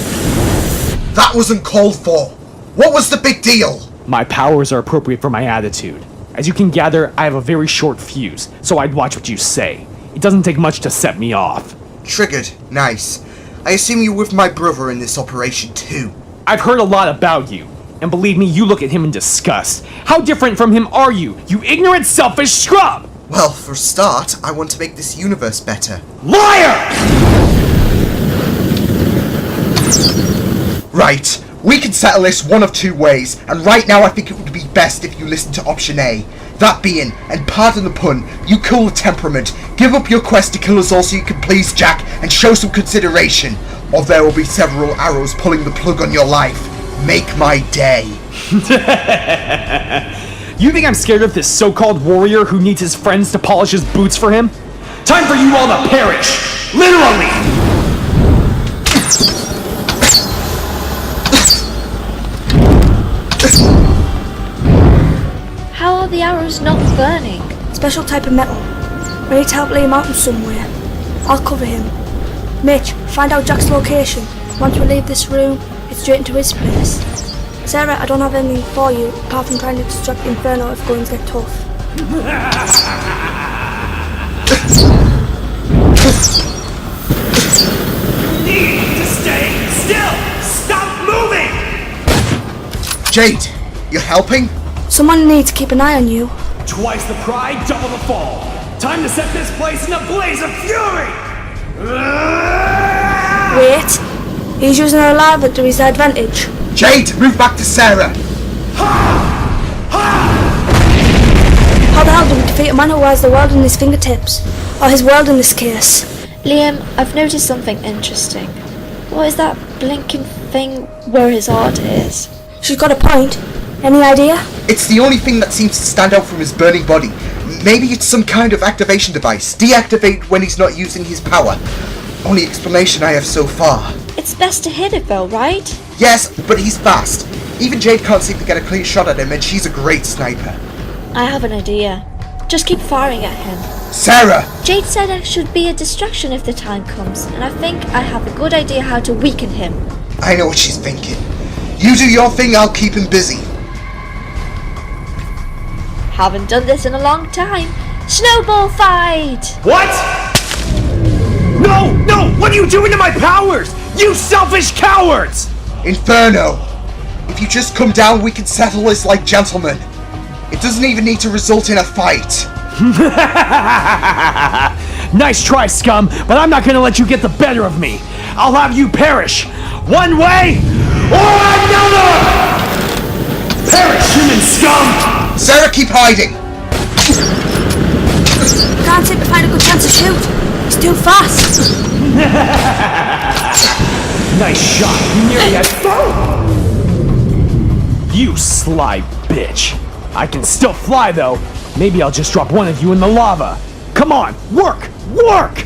Speaker 1: That wasn't called for! What was the big deal?
Speaker 13: My powers are appropriate for my attitude. As you can gather, I have a very short fuse, so I'd watch what you say. It doesn't take much to set me off.
Speaker 1: Triggered. Nice. I assume you're with my brother in this operation too.
Speaker 13: I've heard a lot about you. And believe me, you look at him in disgust. How different from him are you, you ignorant, selfish scrub!
Speaker 1: Well, for a start, I want to make this universe better.
Speaker 13: Liar!
Speaker 1: Right. We can settle this one of two ways, and right now I think it would be best if you listen to option A. That being, and pardon the pun, you cool the temperament, give up your quest to kill us all so you can please Jack, and show some consideration, or there will be several arrows pulling the plug on your life. Make my day.
Speaker 13: You think I'm scared of this so-called warrior who needs his friends to polish his boots for him? Time for you all to perish! Literally!
Speaker 3: How are the arrows not burning?
Speaker 9: Special type of metal. We need to help lay him out from somewhere. I'll cover him. Mitch, find out Jack's location. Once we leave this room, it's straight into his place. Sarah, I don't have anything for you, apart from trying to distract the Inferno if goings get tough.
Speaker 13: You need to stay still! Stop moving!
Speaker 1: Jade, you're helping?
Speaker 9: Someone needs to keep an eye on you.
Speaker 13: Twice the pride, double the fall. Time to set this place in a blaze of fury!
Speaker 9: Wait, he's using her alive to his advantage.
Speaker 1: Jade, move back to Sarah!
Speaker 9: How the hell do we defeat a man who has the world in his fingertips? Or his world in this case?
Speaker 3: Liam, I've noticed something interesting. What is that blinking thing where his heart is?
Speaker 9: She's got a point. Any idea?
Speaker 1: It's the only thing that seems to stand out from his burning body. Maybe it's some kind of activation device. Deactivate when he's not using his power. Only explanation I have so far.
Speaker 3: It's best to hit it though, right?
Speaker 1: Yes, but he's fast. Even Jade can't seem to get a clear shot at him, and she's a great sniper.
Speaker 3: I have an idea. Just keep firing at him.
Speaker 1: Sarah!
Speaker 3: Jade said I should be a distraction if the time comes, and I think I have a good idea how to weaken him.
Speaker 1: I know what she's thinking. You do your thing, I'll keep him busy.
Speaker 3: Haven't done this in a long time. Snowball fight!
Speaker 13: What? No! No! What are you doing to my powers? You selfish cowards!
Speaker 1: Inferno!
Speaker 6: If you just come down, we can settle this like gentlemen. It doesn't even need to result in a fight.
Speaker 13: Nice try, scum, but I'm not gonna let you get the better of me. I'll have you perish, one way or another! Perish, human scum!
Speaker 6: Sarah, keep hiding!
Speaker 9: Can't seem to find a good chance to shoot. It's too fast.
Speaker 13: Nice shot, you nearly had You sly bitch. I can still fly though. Maybe I'll just drop one of you in the lava. Come on, work! Work!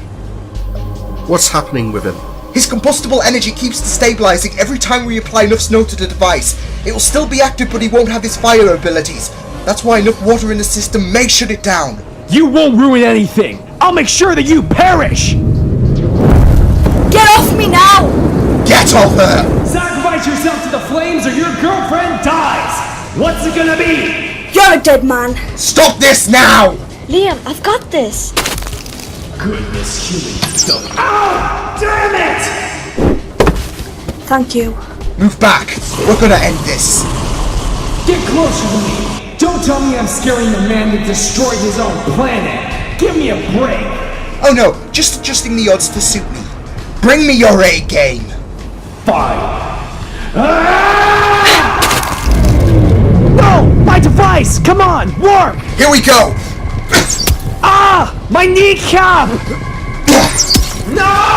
Speaker 10: What's happening with him?
Speaker 6: His combustible energy keeps destabilizing every time we apply enough snow to the device. It will still be active, but he won't have his fire abilities. That's why enough water in the system may shut it down.
Speaker 13: You won't ruin anything. I'll make sure that you perish!
Speaker 9: Get off me now!
Speaker 6: Get off her!
Speaker 13: Sacrifice yourself to the flames or your girlfriend dies! What's it gonna be?
Speaker 9: You're a dead man.
Speaker 6: Stop this now!
Speaker 3: Liam, I've got this.
Speaker 13: Goodness, human stuff. Ow! Damn it!
Speaker 9: Thank you.
Speaker 6: Move back. We're gonna end this.
Speaker 13: Get closer to me. Don't tell me I'm scaring the man that destroyed his own planet. Give me a break.
Speaker 6: Oh no, just adjusting the odds to suit me. Bring me your A game.
Speaker 13: Fine. No! My device! Come on, work!
Speaker 6: Here we go!
Speaker 13: Ah! My kneecap! No!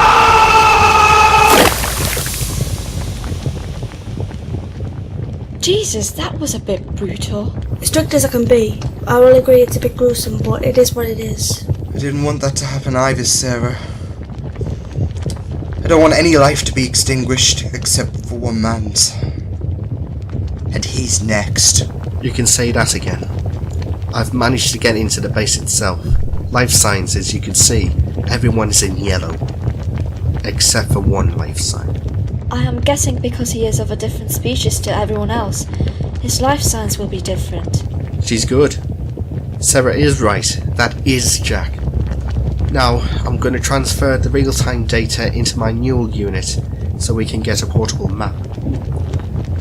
Speaker 3: Jesus, that was a bit brutal.
Speaker 9: As strict as I can be, I will agree it's a bit gruesome, but it is what it is.
Speaker 1: I didn't want that to happen either, Sarah. I don't want any life to be extinguished except for one man's. And he's next.
Speaker 10: You can say that again. I've managed to get into the base itself. Life signs, as you can see, everyone is in yellow. Except for one life sign.
Speaker 3: I am guessing because he is of a different species to everyone else, his life signs will be different.
Speaker 10: She's good. Sarah is right. That is Jack. Now, I'm going to transfer the real-time data into my Newell unit so we can get a portable map.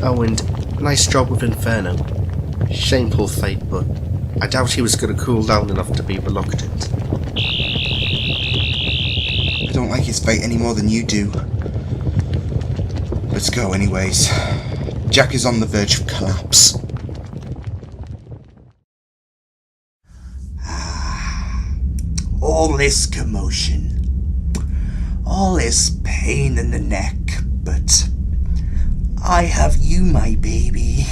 Speaker 10: Oh, and nice job with Inferno. Shameful fate, but I doubt he was going to cool down enough to be reluctant.
Speaker 1: I don't like his fate any more than you do. Let's go anyways. Jack is on the verge of collapse.
Speaker 6: All this commotion. All this pain in the neck, but I have you, my baby.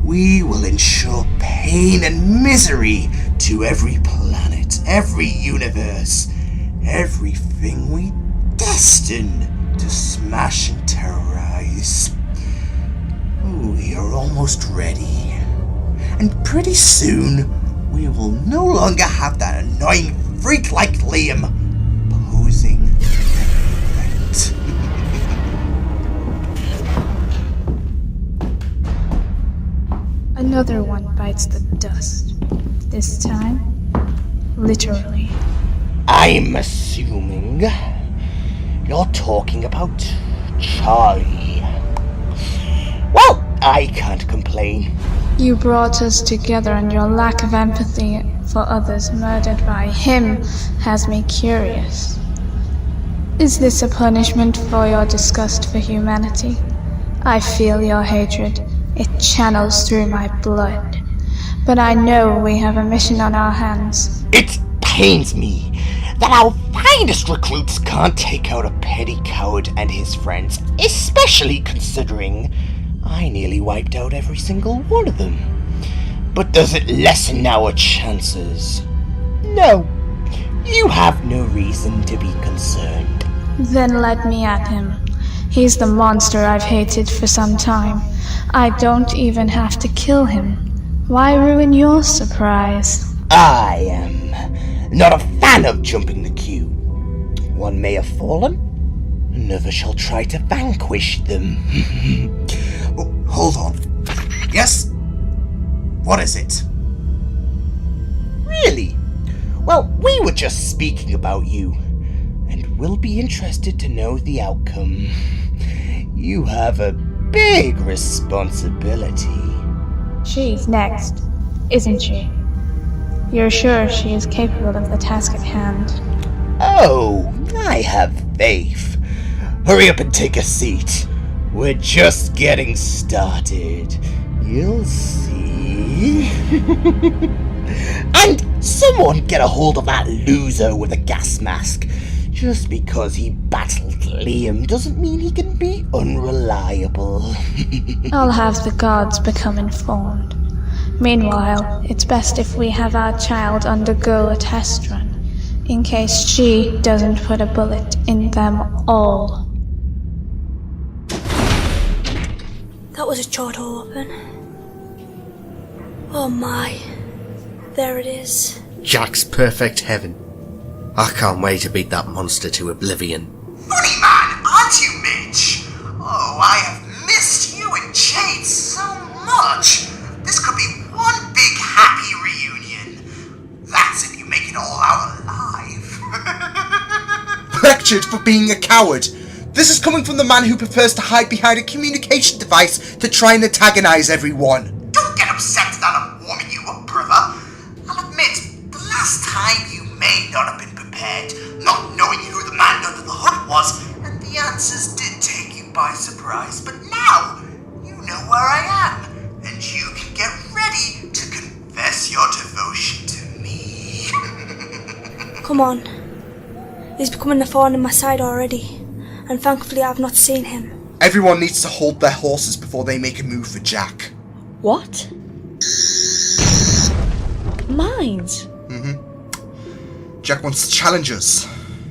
Speaker 6: We will ensure pain and misery to every planet, every universe, everything we destined to smash and terrorize. We are almost ready. And pretty soon, we will no longer have that annoying freak like Liam posing a threat.
Speaker 14: Another one bites the dust. This time, literally.
Speaker 5: I'm assuming you're talking about Charlie. Well, I can't complain.
Speaker 14: You brought us together, and your lack of empathy for others murdered by him has me curious. Is this a punishment for your disgust for humanity? I feel your hatred. It channels through my blood. But I know we have a mission on our hands.
Speaker 5: It pains me that our finest recruits can't take out a petty coward and his friends, especially considering I nearly wiped out every single one of them. But does it lessen our chances? No. You have no reason to be concerned.
Speaker 14: Then let me at him. He's the monster I've hated for some time. I don't even have to kill him. Why ruin your surprise?
Speaker 5: I am not a fan of jumping the queue. One may have fallen, another shall try to vanquish them.
Speaker 6: Oh, hold on. Yes? What is it?
Speaker 5: Really? Well, we were just speaking about you, and we'll be interested to know the outcome. You have a
Speaker 1: big responsibility.
Speaker 14: She's next, isn't she? You're sure she is capable of the task at hand?
Speaker 1: Oh, I have faith. Hurry up and take a seat. We're just getting started. You'll see. And someone get a hold of that loser with a gas mask. Just because he battled Liam doesn't mean he can be unreliable.
Speaker 14: I'll have the gods become informed. Meanwhile, it's best if we have our child undergo a test run, in case she doesn't put a bullet in them all.
Speaker 9: That was a jaw to open. Oh my. There it is.
Speaker 10: Jack's perfect heaven. I can't wait to beat that monster to oblivion.
Speaker 6: Funny man, aren't you, Mitch? Oh, I have missed you and Jade so much. This could be one big happy reunion. That's if you make it all out alive.
Speaker 15: Lectured for being a coward. This is coming from the man who prefers to hide behind a communication device to try and antagonize everyone.
Speaker 6: Don't get upset that I'm warming you up, brother. I'll admit, the last time you may not have been prepared, not knowing who the man under the hood was, and the answers did take you by surprise. But now, you know where I am, and you can get ready to confess your devotion to me.
Speaker 9: Come on. He's becoming a thorn in my side already, and thankfully I've not seen him.
Speaker 15: Everyone needs to hold their horses before they make a move for Jack.
Speaker 12: What? Mines?
Speaker 15: Jack wants to challenge us.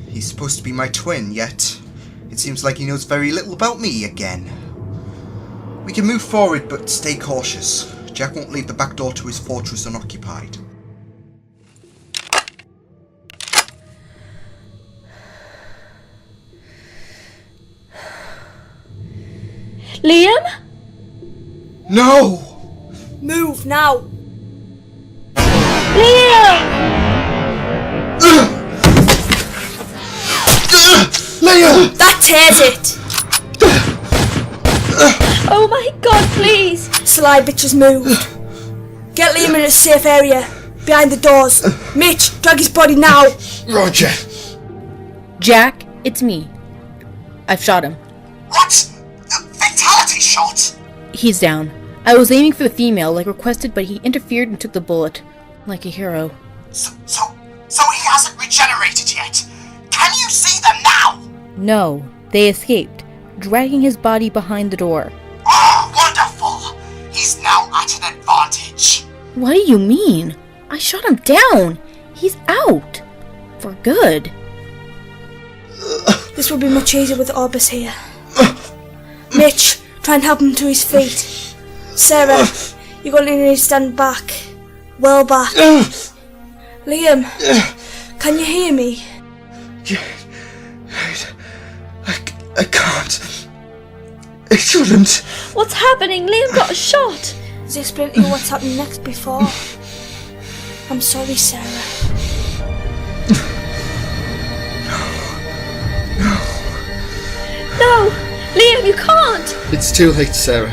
Speaker 15: He's supposed to be my twin, yet it seems like he knows very little about me again. We can move forward, but stay cautious. Jack won't leave the back door to his fortress unoccupied.
Speaker 3: Liam?
Speaker 15: No!
Speaker 9: Move now!
Speaker 3: Liam!
Speaker 15: Liam!
Speaker 9: That tears it!
Speaker 3: Oh my god, please!
Speaker 9: Sly bitches moved. Get Liam in a safe area, behind the doors. Mitch, drag his body now!
Speaker 15: Roger.
Speaker 12: Jack, it's me. I've shot him.
Speaker 6: What? A fatality shot?
Speaker 12: He's down. I was aiming for the female like requested, but he interfered and took the bullet. Like a hero.
Speaker 6: So he hasn't regenerated yet? Can you see them now?
Speaker 12: No, they escaped, dragging his body behind the door.
Speaker 6: Oh, wonderful! He's now at an advantage.
Speaker 12: What do you mean? I shot him down. He's out. For good.
Speaker 9: This will be much easier with Orbis here. Mitch, try and help him to his feet. Sarah, you're going to need to stand back. Well back. Liam, can you hear me?
Speaker 15: I can't. It shouldn't.
Speaker 3: What's happening? Liam got a shot.
Speaker 9: Has he explained to you what's happening next before? I'm sorry, Sarah.
Speaker 3: No! Liam, you can't!
Speaker 10: It's too late, Sarah.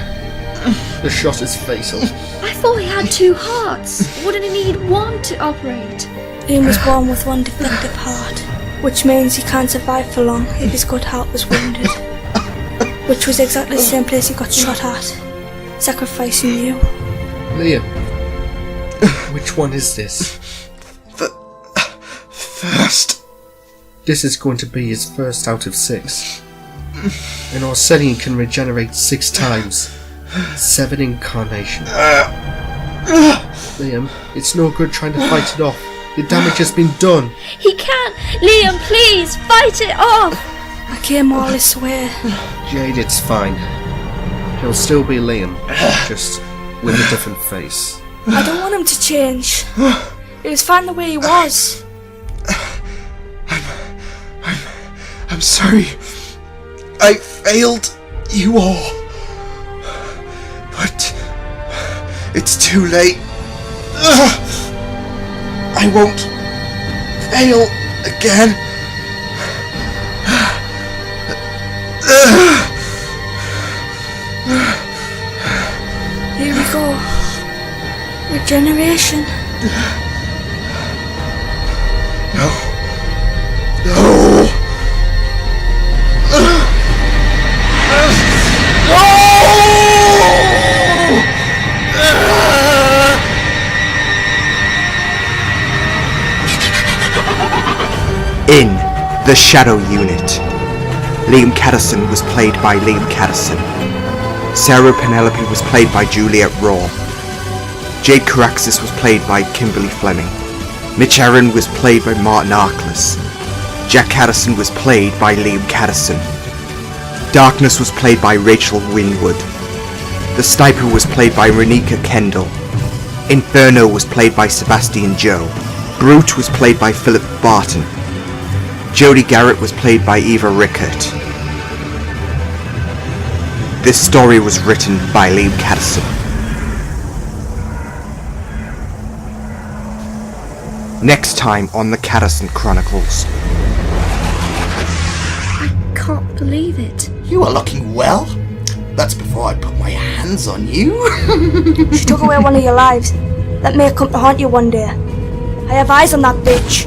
Speaker 10: The shot is fatal.
Speaker 3: I thought he had 2 hearts. Wouldn't he need one to operate?
Speaker 9: Liam was born with one defective heart, which means he can't survive for long if his good heart was wounded. Which was exactly the same place he got shot at, sacrificing you.
Speaker 10: Liam, which one is this?
Speaker 15: First.
Speaker 10: This is going to be his first out of 6. An Orsenian can regenerate 6 times. 7 incarnations. Liam, it's no good trying to fight it off. The damage has been done.
Speaker 3: He can't! Liam, please, fight it off!
Speaker 9: I came all this way.
Speaker 10: Jade, it's fine. He'll still be Liam, just with a different face.
Speaker 9: I don't want him to change. It was fine the way he was.
Speaker 15: I'm sorry. I failed you all. But it's too late. I won't fail again.
Speaker 9: go. Regeneration.
Speaker 6: No. No.
Speaker 1: In the Shadow Unit, Liam Catterson was played by Liam Catterson. Sarah Penelope was played by Juliet Raw. Jade Coraxis was played by Kimberley Fleming. Mitch Aren was played by Martin Arkless. Jack Catterson was played by Liam Catterson. Darkness was played by Rachel Winwood. The Sniper was played by Ronikka Kendall. Inferno was played by Sebastian Joe. Brute was played by Philip Barton. Jodie Garrett was played by Eva Rickert. This story was written by Liam Catterson. Next time on the Catterson Chronicles.
Speaker 3: I can't believe it.
Speaker 6: You are looking well. That's before I put my hands on you.
Speaker 9: She took away one of your lives. That may come to haunt you one day. I have eyes on that bitch.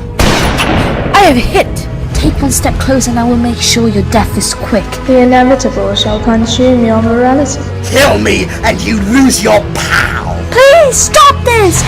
Speaker 12: I have hit.
Speaker 3: Take one step closer and I will make sure your death is quick.
Speaker 14: The inevitable shall consume your morality.
Speaker 6: Kill me and you lose your pal.
Speaker 3: Please stop this!